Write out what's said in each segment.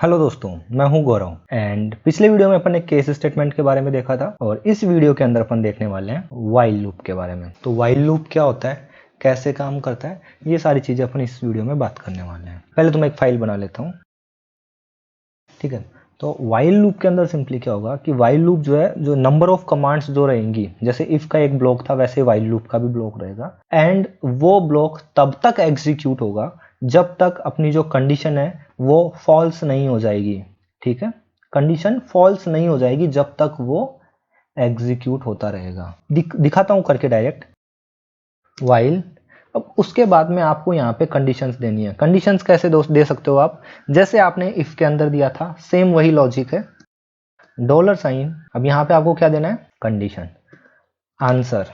Hello दोस्तों, मैं हूं गौरव एंड पिछले वीडियो में अपन ने केस स्टेटमेंट के बारे में देखा था और इस वीडियो के अंदर अपन देखने वाले हैं व्हाइल लूप के बारे में। तो व्हाइल लूप क्या होता है, कैसे काम करता है, ये सारी चीजें अपन इस वीडियो में बात करने वाले हैं। पहले तो मैं एक फाइल बना लेता हूँ, ठीक है। तो व्हाइल लूप के अंदर सिंपली क्या होगा कि व्हाइल लूप जो है, जो नंबर ऑफ कमांड्स जो रहेंगी, जैसे इफ का एक ब्लॉक था वैसे व्हाइल लूप का भी ब्लॉक रहेगा एंड वो ब्लॉक तब तक एग्जीक्यूट होगा जब तक अपनी जो कंडीशन है वो फॉल्स नहीं हो जाएगी, ठीक है। कंडीशन फॉल्स नहीं हो जाएगी जब तक वो एग्जीक्यूट होता रहेगा। दिखाता हूं करके डायरेक्ट व्हाइल। अब उसके बाद में आपको यहाँ पे कंडीशंस देनी है। कंडीशंस कैसे दोस्त दे सकते हो आप, जैसे आपने इफ के अंदर दिया था सेम वही लॉजिक है, डॉलर साइन। अब यहाँ पे आपको क्या देना है, condition answer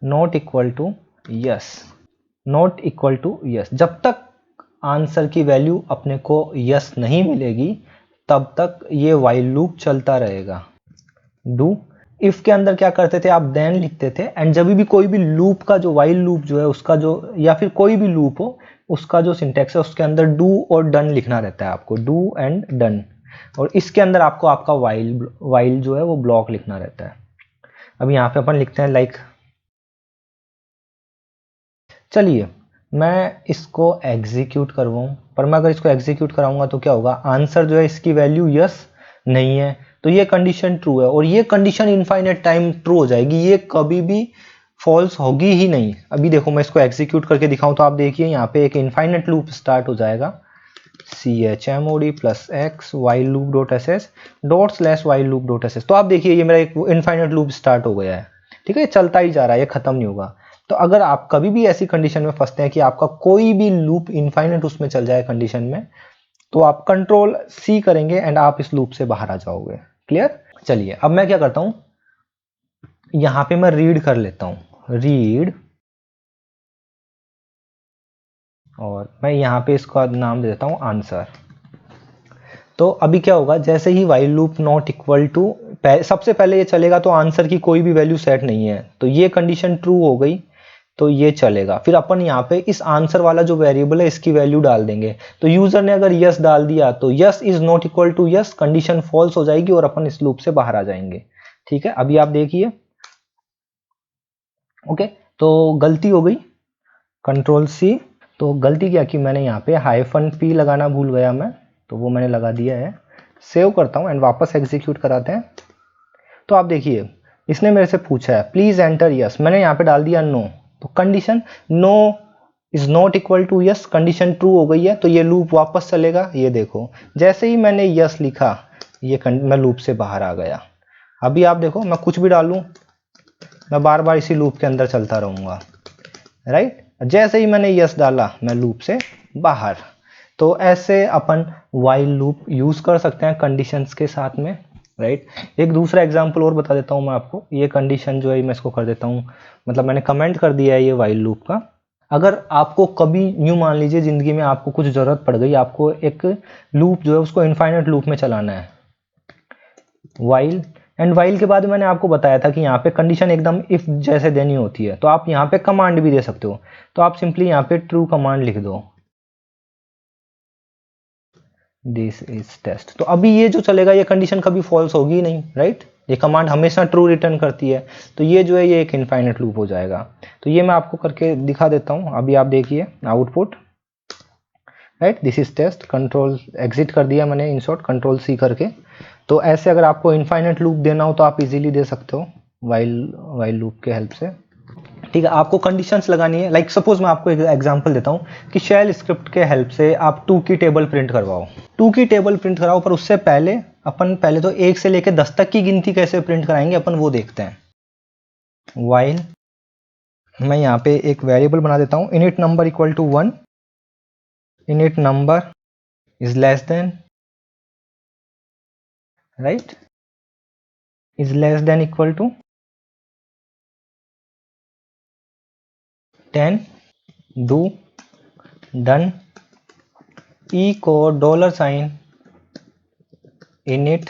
not equal to yes, not equal to yes. जब तक आंसर की वैल्यू अपने को यस नहीं मिलेगी तब तक ये व्हाइल लूप चलता रहेगा। डू इफ के अंदर क्या करते थे आप, देन लिखते थे एंड जब भी कोई भी लूप का जो व्हाइल लूप जो है उसका जो, या फिर कोई भी लूप हो उसका जो सिंटेक्स है उसके अंदर डू और डन लिखना रहता है आपको, डू एंड डन। और इसके अंदर आपको आपका व्हाइल जो है वो ब्लॉक लिखना रहता है। अब यहाँ पे अपन लिखते हैं लाइक, चलिए मैं इसको एग्जीक्यूट करवाऊँ, पर मैं अगर इसको एग्जीक्यूट कराऊंगा तो क्या होगा, आंसर जो है इसकी वैल्यू यस नहीं है तो ये कंडीशन ट्रू है और ये कंडीशन इनफाइनाइट टाइम ट्रू हो जाएगी, ये कभी भी फॉल्स होगी ही नहीं। अभी देखो मैं इसको एग्जीक्यूट करके दिखाऊं तो आप देखिए यहाँ पे एक इनफाइनाइट लूप स्टार्ट हो जाएगा, chmod plus x while loop dot ss dot slash while loop dot ss। तो आप देखिए ये मेरा एक इनफाइनाइट लूप स्टार्ट हो गया है, ठीक है। ये चलता ही जा रहा है, ये खत्म नहीं होगा। तो अगर आप कभी भी ऐसी कंडीशन में फंसते हैं कि आपका कोई भी लूप इनफाइनाइट उसमें चल जाए कंडीशन में, तो आप कंट्रोल सी करेंगे एंड आप इस लूप से बाहर आ जाओगे। क्लियर। चलिए अब मैं क्या करता हूं, यहां पे मैं रीड कर लेता हूं, रीड, और मैं यहां पे इसका नाम दे देता हूं आंसर। तो अभी क्या होगा, जैसे ही while loop not equal to, सबसे पहले ये चलेगा तो आंसर की कोई भी वैल्यू सेट नहीं है तो ये कंडीशन ट्रू हो गई तो ये चलेगा। फिर अपन यहाँ पे इस आंसर वाला जो वेरिएबल है इसकी वैल्यू डाल देंगे। तो यूजर ने अगर यस डाल दिया तो yes is not equal to yes, condition false हो जाएगी और अपन इस लूप से बाहर आ जाएंगे, ठीक है। अभी आप देखिए, ओके। तो गलती हो गई, कंट्रोल सी। तो गलती क्या की मैंने यहाँ पे हाइफन पी लगाना भूल गया मैं, तो वो मैंने लगा दिया है। सेव करता हूँ एंड वापस एग्जीक्यूट कराते हैं। तो आप देखिए इसने मेरे से पूछा है प्लीज एंटर यस, मैंने यहाँ पे डाल दिया नो, तो condition no is not equal to yes, condition true हो गई है तो ये लूप वापस चलेगा। ये देखो जैसे ही मैंने यस लिखा ये मैं लूप से बाहर आ गया। अभी आप देखो मैं कुछ भी डालूं, मैं बार बार इसी लूप के अंदर चलता रहूंगा, राइट। जैसे ही मैंने यस डाला मैं लूप से बाहर। तो ऐसे अपन व्हाइल लूप यूज कर सकते हैं कंडीशंस के साथ में, राइट। एक दूसरा एग्जांपल और बता देता हूं मैं आपको। ये कंडीशन जो है मैं इसको कर देता हूं, मतलब मैंने कमेंट कर दिया है ये व्हाइल लूप का। अगर आपको कभी यूं मान लीजिए जिंदगी में आपको कुछ जरूरत पड़ गई, आपको एक लूप जो है उसको इनफाइनाइट लूप में चलाना है, व्हाइल एंड व्हाइल के बाद मैंने आपको बताया था कि यहाँ पे कंडीशन एकदम इफ जैसे देनी होती है, तो आप यहाँ पे कमांड भी दे सकते हो। तो आप सिंपली यहाँ पे ट्रू कमांड लिख दो, दिस इज टेस्ट। तो अभी ये जो चलेगा ये कंडीशन कभी फॉल्स होगी नहीं, राइट। ये कमांड हमेशा ट्रू रिटर्न करती है तो ये जो है ये एक इनफाइनाइट लूप हो जाएगा। तो ये मैं आपको करके दिखा देता हूँ। अभी आप देखिए output, right, this is test. Control exit कर दिया मैंने इन शॉर्ट, कंट्रोल सी करके। तो ऐसे अगर आपको इनफाइनाइट लूप देना हो तो आप इजीली दे सकते हो व्हाइल लूप के हेल्प से, ठीक है। आपको कंडीशंस लगानी है, लाइक सपोज मैं आपको एक एग्जांपल देता हूं कि शेल स्क्रिप्ट के हेल्प से आप 2 की टेबल प्रिंट करवाओ, 2 की टेबल प्रिंट कराओ, पर उससे पहले अपन पहले तो 1 से लेकर 10 तक की गिनती कैसे प्रिंट कराएंगे अपन वो देखते हैं। व्हाइल मैं यहाँ पे एक वेरिएबल बना देता हूँ, init number equal to 1, init number is less than, right, is less than equal to 10, do, done, E को डॉलर साइन इनिट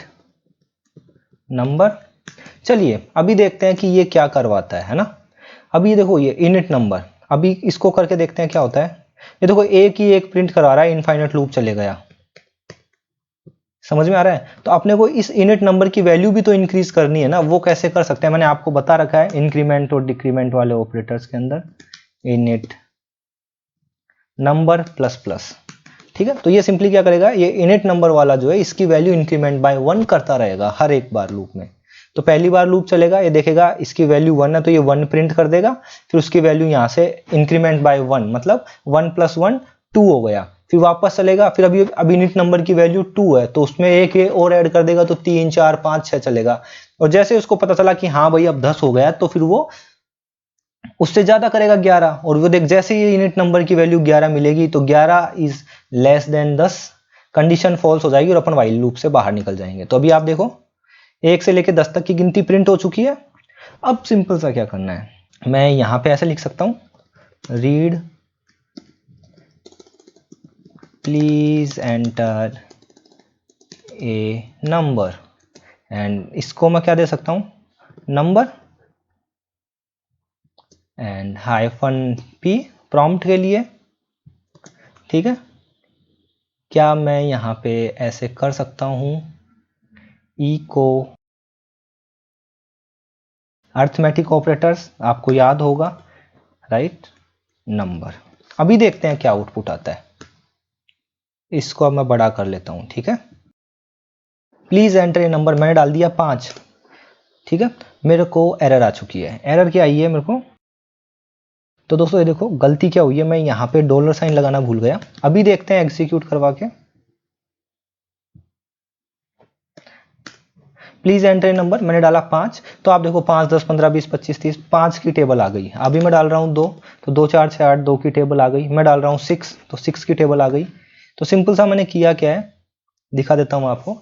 नंबर। चलिए अभी देखते हैं कि ये क्या करवाता है ना। अभी देखो ये इनिट नंबर, अभी इसको करके देखते हैं क्या होता है। ये देखो एक ही एक प्रिंट करा रहा है, इनफाइनाइट लूप चले गया। समझ में आ रहा है? तो अपने को इस इनिट नंबर की वैल्यू भी तो इंक्रीज करनी है ना, वो कैसे कर सकते हैं मैंने आपको बता रखा है इंक्रीमेंट और डिक्रीमेंट वाले ऑपरेटर्स के अंदर, इनिट नंबर प्लस प्लस। ठीक है, तो ये सिंपली क्या करेगा, ये इनिट नंबर वाला जो है इसकी वैल्यू इंक्रीमेंट बाय 1 करता रहेगा हर एक बार लूप में। तो पहली बार लूप चलेगा, ये देखेगा इसकी वैल्यू 1 है तो ये 1 प्रिंट कर देगा, फिर उसकी वैल्यू यहाँ से इंक्रीमेंट बाय 1 मतलब 1 + 1 2 हो गया, फिर वापस चलेगा, फिर अभी इनिट नंबर की वैल्यू 2 है तो उसमें एक और ऐड कर देगा तो 3 4 5 6 चलेगा। और जैसे उसको पता चला कि हाँ भाई अब 10 हो गया तो फिर वो उससे ज्यादा करेगा 11, और वो देख जैसे ही यूनिट नंबर की वैल्यू 11 मिलेगी तो 11 is less than 10, condition false हो जाएगी और अपन व्हाइल लूप से बाहर निकल जाएंगे। तो अभी आप देखो 1 से लेकर 10 तक की गिनती प्रिंट हो चुकी है। अब सिंपल सा क्या करना है, मैं यहां पे ऐसे लिख सकता हूं, read please enter a number, and इसको मैं क्या दे सकता हूं, नंबर एंड -p प्रॉम्प्ट के लिए। ठीक है, क्या मैं यहाँ पे ऐसे कर सकता हूँ, इको अर्थमेटिक ऑपरेटर्स आपको याद होगा, राइट, नंबर। अभी देखते हैं क्या आउटपुट आता है, इसको अब मैं बड़ा कर लेता हूँ। ठीक है, प्लीज एंटर ए नंबर मैंने डाल दिया 5। ठीक है, मेरे को एरर आ चुकी है। एरर क्या आई है मेरे को, तो दोस्तों ये देखो गलती क्या हुई है, मैं यहाँ पे $साइन लगाना भूल गया। अभी देखते हैं एग्जीक्यूट करवा के, प्लीज एंटर ए नंबर मैंने डाला 5, तो आप देखो 5 10 15 20 25 30 5 की टेबल आ गई। अभी मैं डाल रहा हूँ 2, तो 2 4 6 8 2 की टेबल आ गई। मैं डाल रहा हूँ 6, तो 6 की टेबल आ गई। तो सिंपल सा मैंने किया क्या है, दिखा देता हूँ आपको।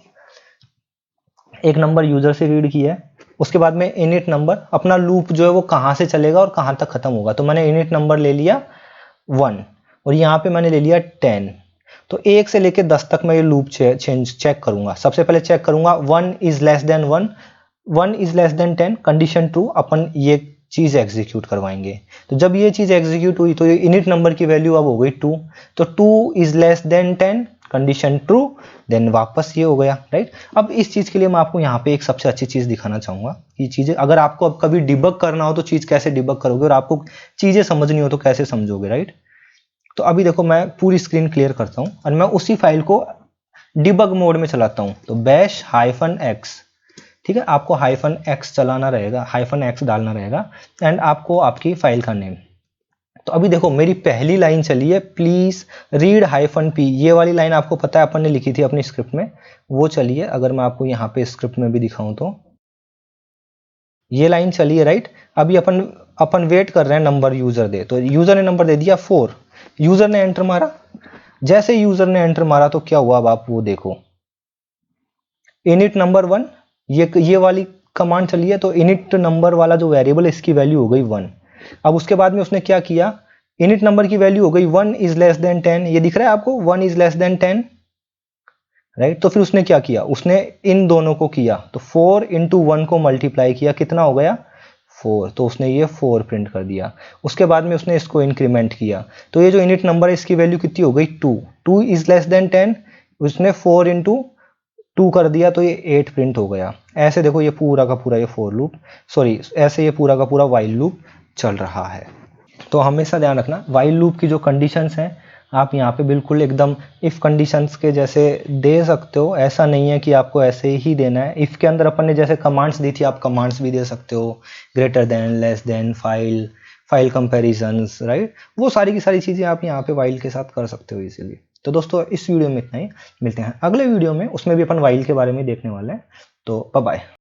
एक नंबर यूजर से रीड किया है, उसके बाद में इनिट नंबर, अपना लूप जो है वो कहाँ से चलेगा और कहाँ तक खत्म होगा। तो मैंने इनिट नंबर ले लिया 1 और यहाँ पे मैंने ले लिया 10। तो 1 से लेके 10 तक मैं ये लूप चेक करूंगा। सबसे पहले चेक करूंगा 1 is less than 1, 1 is less than 10, condition true, अपन ये चीज एग्जीक्यूट करवाएंगे। तो जब ये चीज एग्जीक्यूट हुई तो ये इनिट नंबर की वैल्यू अब हो गई 2, तो 2 is less than 10, condition true, then वापस ये हो गया, राइट। अब इस चीज के लिए मैं आपको यहाँ पे एक सबसे अच्छी चीज दिखाना चाहूंगा कि चीजें अगर आपको अब कभी डिबग करना हो तो चीज कैसे डिबग करोगे, और आपको चीजें समझनी हो तो कैसे समझोगे, राइट। तो अभी देखो मैं पूरी स्क्रीन क्लियर करता हूं और मैं उसी फाइल को डिबग मोड में चलाता हूं। तो बैश -x, ठीक है, आपको -x चलाना रहेगा, -x डालना रहेगा, एंड आपको आपकी फाइल का नेम। तो अभी देखो मेरी पहली लाइन चली है, प्लीज रीड -p, ये वाली लाइन आपको पता है अपन ने लिखी थी अपनी स्क्रिप्ट में, वो चलिए। अगर मैं आपको यहाँ पे स्क्रिप्ट में भी दिखाऊं तो ये लाइन चली है, राइट। अभी अपन वेट कर रहे हैं नंबर यूजर दे, तो यूजर ने नंबर दे दिया 4, यूजर ने एंटर मारा। जैसे यूजर ने एंटर मारा तो क्या हुआ, अब आप वो देखो, इनिट नंबर 1, ये वाली कमांड चली है, तो इनिट नंबर वाला जो वेरिएबल है इसकी वैल्यू हो गई 1। अब उसके बाद में उसने क्या किया, इनिट नंबर की वैल्यू हो गई 1 इज लेस देन 10, ये दिख रहा है आपको 1 इज लेस देन 10, राइट। तो फिर उसने क्या किया, उसने इन दोनों को किया, तो 4 × 1 को मल्टीप्लाई किया, कितना हो गया 4, तो उसने ये 4 प्रिंट कर दिया। उसके बाद में उसने इसको इंक्रीमेंट किया, तो ये जो इनिट नंबर है इसकी वैल्यू कितनी हो गई 2, 2 इज लेस देन 10, उसने 4 × 2 कर दिया तो ये 8 प्रिंट हो गया। ऐसे देखो ये पूरा का पूरा ये फॉर लूप, सॉरी ऐसे ये पूरा का पूरा व्हाइल लूप चल रहा है। तो हमेशा ध्यान रखना व्हाइल लूप की जो कंडीशंस हैं आप यहाँ पे बिल्कुल एकदम इफ कंडीशंस के जैसे दे सकते हो, ऐसा नहीं है कि आपको ऐसे ही देना है। इफ के अंदर अपन ने जैसे कमांड्स दी थी, आप कमांड्स भी दे सकते हो, greater than, less than, file comparisons, right. वो सारी की सारी चीजें आप यहाँ पे व्हाइल के साथ कर सकते हो इजीली। तो दोस्तों इस वीडियो में इतना ही, मिलते हैं अगले वीडियो में, उसमें भी अपन व्हाइल के बारे में देखने वाले हैं। तो बाय बाय।